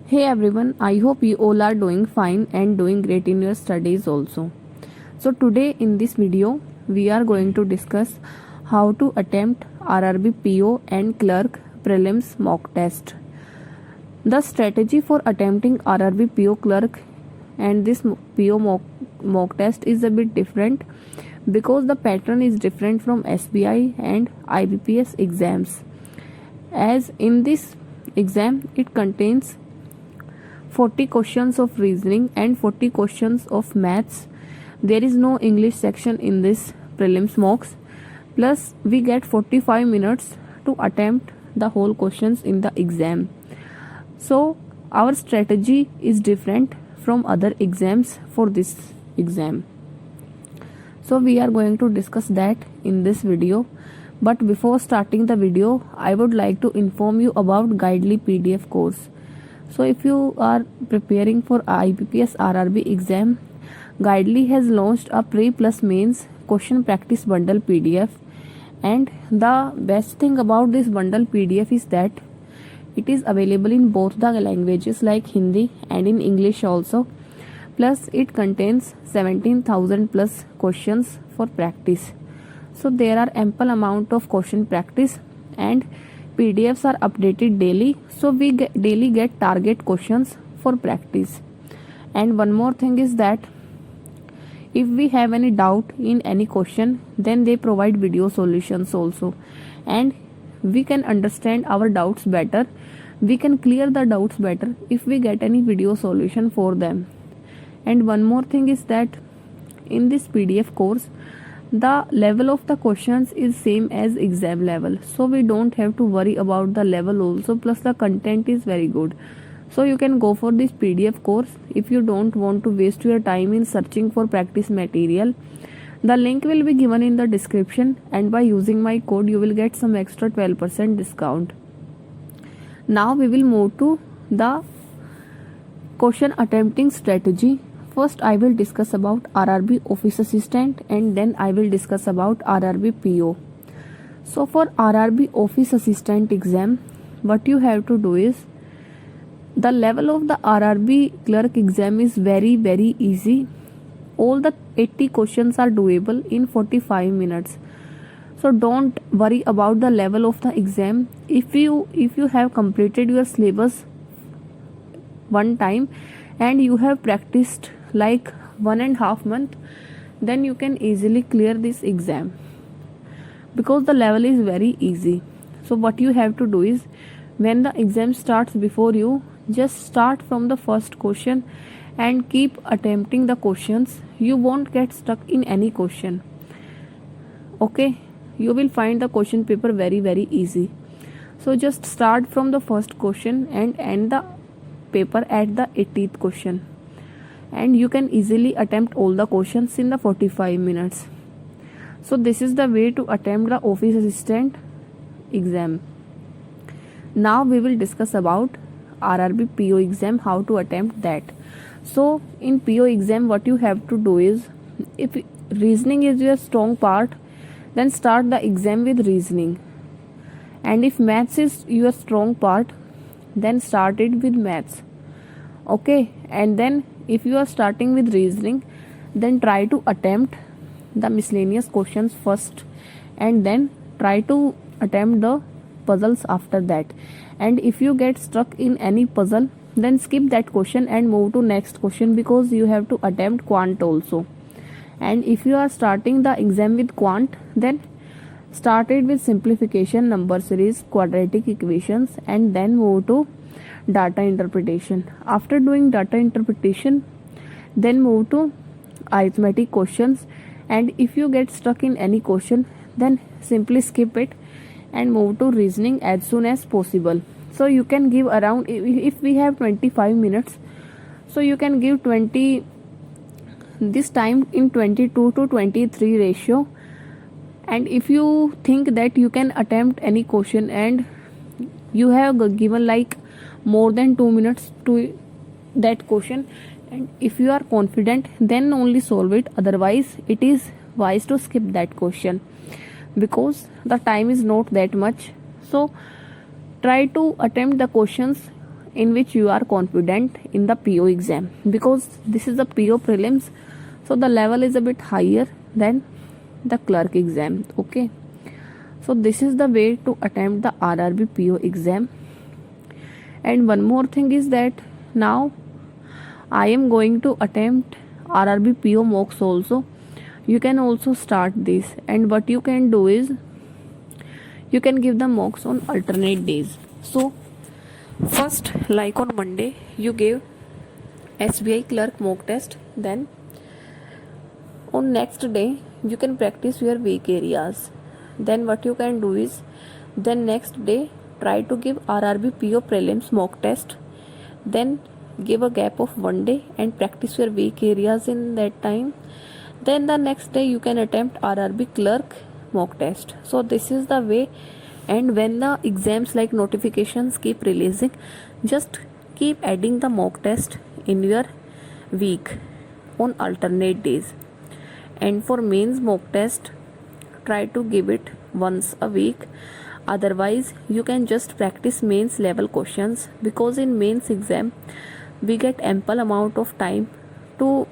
Hey everyone, I hope you all are doing fine and doing great in your studies also. So today in this video, we are going to discuss how to attempt RRB PO and clerk prelims mock test. The strategy for attempting RRB PO clerk and this PO mock test is a bit different because the pattern is different from SBI and IBPS exams. As in this exam, it contains 40 questions of reasoning and 40 questions of maths. There is no English section in this prelims mocks. Plus, we get 45 minutes to attempt the whole questions in the exam. So, our strategy is different from other exams for this exam. So, we are going to discuss that in this video. But before starting the video, I would like to inform you about Guidely PDF course. So if you are preparing for IBPS RRB exam, Guidely has launched a pre plus mains question practice bundle PDF, and the best thing about this bundle PDF is that it is available in both the languages like Hindi and in English also. Plus it contains 17,000 plus questions for practice. So there are ample amount of question practice and PDFs are updated daily, so we daily get target questions for practice. And one more thing is that if we have any doubt in any question, then they provide video solutions also, and we can understand our doubts better. We can clear the doubts better if we get any video solution for them. And one more thing is that in this PDF course, the level of the questions is same as exam level, so we don't have to worry about the level also. Plus the content is very good, so you can go for this PDF course if you don't want to waste your time in searching for practice material. The link will be given in the description, and by using my code you will get some extra 12% discount. Now we will move to the question attempting strategy. First, I will discuss about RRB Office Assistant, and then I will discuss about RRB PO. So for RRB Office Assistant exam, what you have to do is, the level of the RRB clerk exam is very easy. All the 80 questions are doable in 45 minutes. So don't worry about the level of the exam. If you have completed your syllabus one time and you have practiced like 1.5 months, then you can easily clear this exam because the level is very easy. So what you have to do is, when the exam starts before you, just start from the first question and keep attempting the questions. You won't get stuck in any question. Okay, you will find the question paper very easy. So just start from the first question and end the paper at the 80th question, and you can easily attempt all the questions in the 45 minutes. So this is the way to attempt the office assistant exam. Now we will discuss about RRB PO exam, how to attempt that. So in PO exam, what you have to do is, if reasoning is your strong part, then start the exam with reasoning, and if maths is your strong part, then start it with maths. Okay, and then if you are starting with reasoning, then try to attempt the miscellaneous questions first, and then try to attempt the puzzles after that. And if you get stuck in any puzzle, then skip that question and move to next question, because you have to attempt quant also. And if you are starting the exam with quant, then start it with simplification, number series, quadratic equations, and then move to data interpretation. After doing data interpretation, then move to arithmetic questions, and if you get stuck in any question, then simply skip it and move to reasoning as soon as possible. So you can give around, if we have 25 minutes, so you can give 20 this time in 22 to 23 ratio. And if you think that you can attempt any question and you have given like more than 2 minutes to that question, and if you are confident, then only solve it. Otherwise it is wise to skip that question because the time is not that much. So try to attempt the questions in which you are confident in the PO exam, because this is the PO prelims, so the level is a bit higher than the clerk exam. Okay, so this is the way to attempt the RRB PO exam. And one more thing is that now I am going to attempt RRB PO mocks also. You can also start this, and what you can do is you can give the mocks on alternate days. So first, like on Monday, you give SBI clerk mock test, then on next day you can practice your weak areas. Then what you can do is, then next day try to give RRB PO prelims mock test, then give a gap of one day and practice your weak areas in that time. Then the next day you can attempt RRB clerk mock test. So this is the way. And when the exams like notifications keep releasing, just keep adding the mock test in your week on alternate days. And for mains mock test, try to give it once a week. Otherwise you can just practice mains level questions, because in mains exam we get ample amount of time to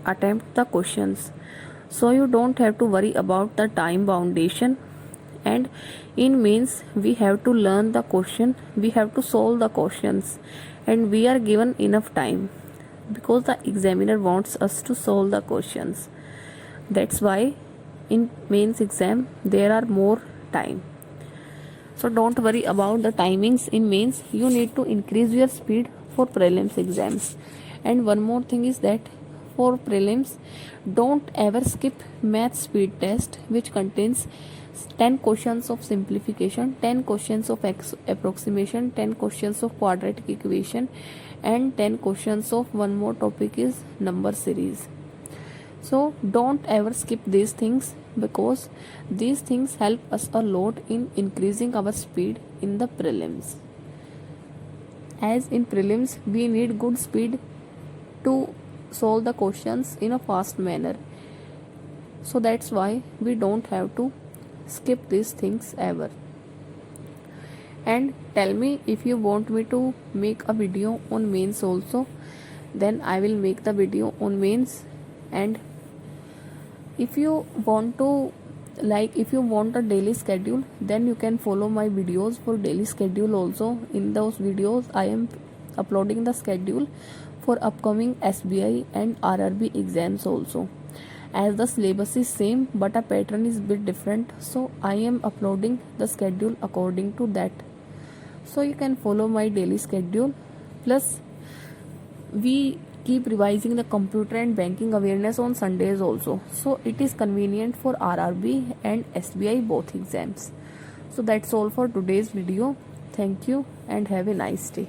attempt the questions, so you don't have to worry about the time foundation. And in mains we have to learn the question, we have to solve the questions, and we are given enough time because the examiner wants us to solve the questions. That's why in mains exam there are more time. So don't worry about the timings in mains, you need to increase your speed for prelims exams. And one more thing is that for prelims, don't ever skip math speed test, which contains 10 questions of simplification, 10 questions of approximation, 10 questions of quadratic equation, and 10 questions of one more topic is number series. So don't ever skip these things, because these things help us a lot in increasing our speed in the prelims. As in prelims we need good speed to solve the questions in a fast manner, so that's why we don't have to skip these things ever. And tell me if you want me to make a video on mains also, then I will make the video on mains. And if you want to, if you want a daily schedule, then you can follow my videos for daily schedule also. In those videos I am uploading the schedule for upcoming SBI and RRB exams also. As the syllabus is same but a pattern is bit different, so I am uploading the schedule according to that. So you can follow my daily schedule. Plus we keep revising the computer and banking awareness on Sundays also, so it is convenient for RRB and SBI both exams. So that's all for today's video. Thank you and have a nice day.